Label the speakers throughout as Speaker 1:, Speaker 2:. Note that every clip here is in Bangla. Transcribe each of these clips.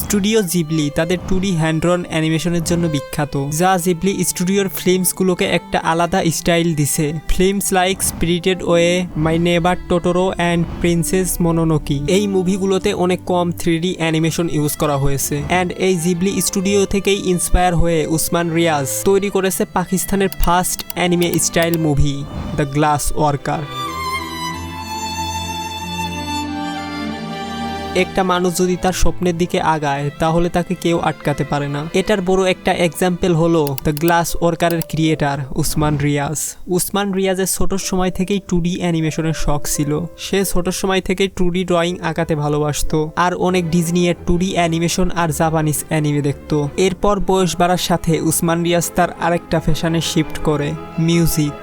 Speaker 1: স্টুডিও জিবলি তাদের 2D হ্যান্ড ড্রন অ্যানিমেশনের জন্য বিখ্যাত, যা জিবলি স্টুডিওর ফিল্মসগুলোকে একটা আলাদা স্টাইল দিছে। ফিল্মস লাইক স্পিরিটেড ওয়ে, মাই নেবার টোটোরো অ্যান্ড প্রিন্সেস মোনোনোকি, এই মুভিগুলোতে অনেক কম 3D অ্যানিমেশন ইউজ করা হয়েছে। অ্যান্ড এই জিবলি স্টুডিও থেকেই ইন্সপায়ার হয়ে উসমান রিয়াজ তৈরি করেছে পাকিস্তানের first anime style movie the glass worker. একটা মানুষ যদি তার স্বপ্নের দিকে আগায় তাহলে তাকে কেউ আটকাতে পারে না। এটার বড় একটা এক্সাম্পল হলো দ্য গ্লাস ওয়ার্কারের ক্রিয়েটার উসমান রিয়াজ। উসমান রিয়াজের ছোট সময় থেকেই 2D অ্যানিমেশনের শখ ছিল। সে ছোট সময় থেকেই 2D ড্রয়িং আঁকাতে ভালোবাসতো আর অনেক ডিজনি এর 2D অ্যানিমেশন আর জাপানিজ অ্যানিমে দেখতো। এরপর বয়স বাড়ার সাথে উসমান রিয়াজ তার আরেকটা ফ্যাশনে শিফট করে, মিউজিক।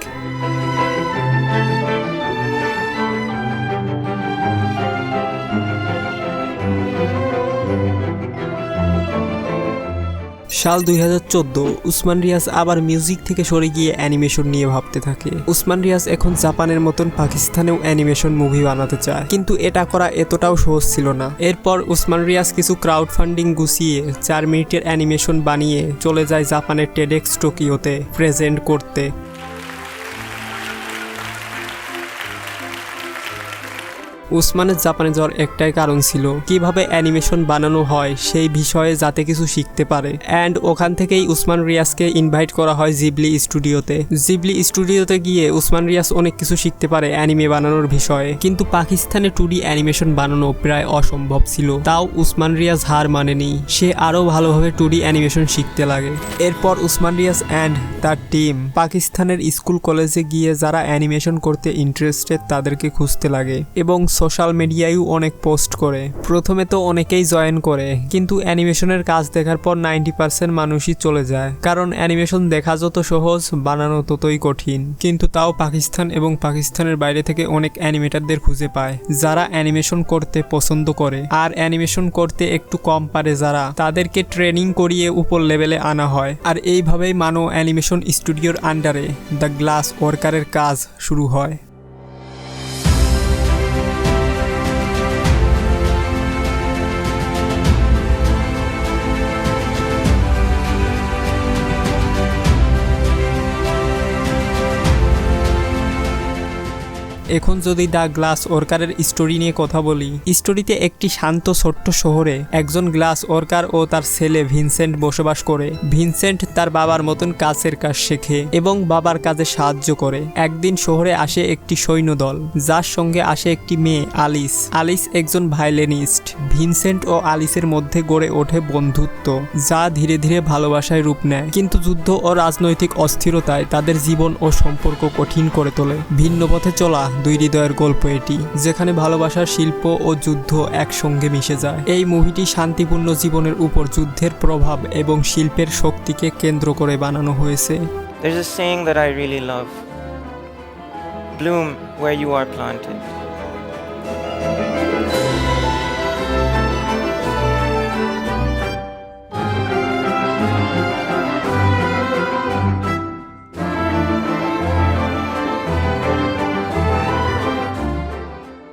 Speaker 1: সাল 2014 উসমান রিয়াজ আবার মিউজিক থেকে সরে গিয়ে অ্যানিমেশন নিয়ে ভাবতে থাকে। উসমান রিয়াজ এখন জাপানের মতন পাকিস্তানেও অ্যানিমেশন মুভি বানাতে চায়, কিন্তু এটা করা এতটাও সহজ ছিল না। এরপর উসমান রিয়াজ কিছু ক্রাউড ফান্ডিং গুছিয়ে 4 মিনিটের অ্যানিমেশন বানিয়ে চলে যায় জাপানের টেডেক্স টোকিওতে প্রেজেন্ট করতে। উসমানের জাপানে যাওয়ার একটাই কারণ ছিল কিভাবে অ্যানিমেশন বানানো হয় সেই বিষয়ে যাতে কিছু শিখতে পারে। অ্যান্ড ওখান থেকেই উসমান রিয়াজকে ইনভাইট করা হয় জিবলি স্টুডিওতে। জিবলি স্টুডিওতে গিয়ে উসমান রিয়াজ অনেক কিছু শিখতে পারে অ্যানিমে বানানোর বিষয়ে, কিন্তু পাকিস্তানে 2D অ্যানিমেশন বানানো প্রায় অসম্ভব ছিল। তাও উসমান রিয়াজ হার মানেনি, সে আরও ভালোভাবে 2D অ্যানিমেশন শিখতে লাগে। এরপর উসমান রিয়াজ অ্যান্ড তার টিম পাকিস্তানের স্কুল কলেজে গিয়ে যারা অ্যানিমেশন করতে ইন্টারেস্টেড তাদেরকে খুঁজতে লাগে এবং সোশ্যাল মিডিয়ায়ও অনেক পোস্ট করে। প্রথমে তো অনেকেই জয়েন করে, কিন্তু অ্যানিমেশনের কাজ দেখার পর 90% মানুষই চলে যায়, কারণ অ্যানিমেশন দেখা যত সহজ বানানো ততই কঠিন। কিন্তু তাও পাকিস্তান এবং পাকিস্তানের বাইরে থেকে অনেক অ্যানিমেটারদের খুঁজে পায় যারা অ্যানিমেশন করতে পছন্দ করে, আর অ্যানিমেশন করতে একটু কম পারে যারা, তাদেরকে ট্রেনিং করিয়ে উপর লেভেলে আনা হয়। আর এইভাবেই মানো অ্যানিমেশন স্টুডিওর আন্ডারে দ্য গ্লাস ওয়ার্কারের কাজ শুরু হয়। এখন যদি দ্য গ্লাস ওয়ার্কারের স্টোরি নিয়ে কথা বলি, স্টোরিতে একটি শান্ত ছোট্ট শহরে একজন গ্লাস ওয়ার্কার ও তার ছেলে ভিনসেন্ট বসবাস করে। ভিনসেন্ট তার বাবার মতন কাজের কাজ শেখে এবং বাবার কাজে সাহায্য করে। একদিন শহরে আসে একটি সৈন্যদল, যার সঙ্গে আসে একটি মেয়ে আলিস। আলিস একজন ভায়োলিনিস্ট। ভিনসেন্ট ও আলিসের মধ্যে গড়ে ওঠে বন্ধুত্ব, যা ধীরে ধীরে ভালোবাসায় রূপ নেয়। কিন্তু যুদ্ধ ও রাজনৈতিক অস্থিরতায় তাদের জীবন ও সম্পর্ক কঠিন করে তোলে। ভিন্ন পথে চলা দুই হৃদয়ের গল্প এটি, যেখানে ভালোবাসার শিল্প ও যুদ্ধ একসঙ্গে মিশে যায়। এই মুভিটি শান্তিপূর্ণ জীবনের উপর যুদ্ধের প্রভাব এবং শিল্পের শক্তিকে কেন্দ্র করে বানানো হয়েছে।
Speaker 2: There's a saying that I really love. Bloom where you are planted.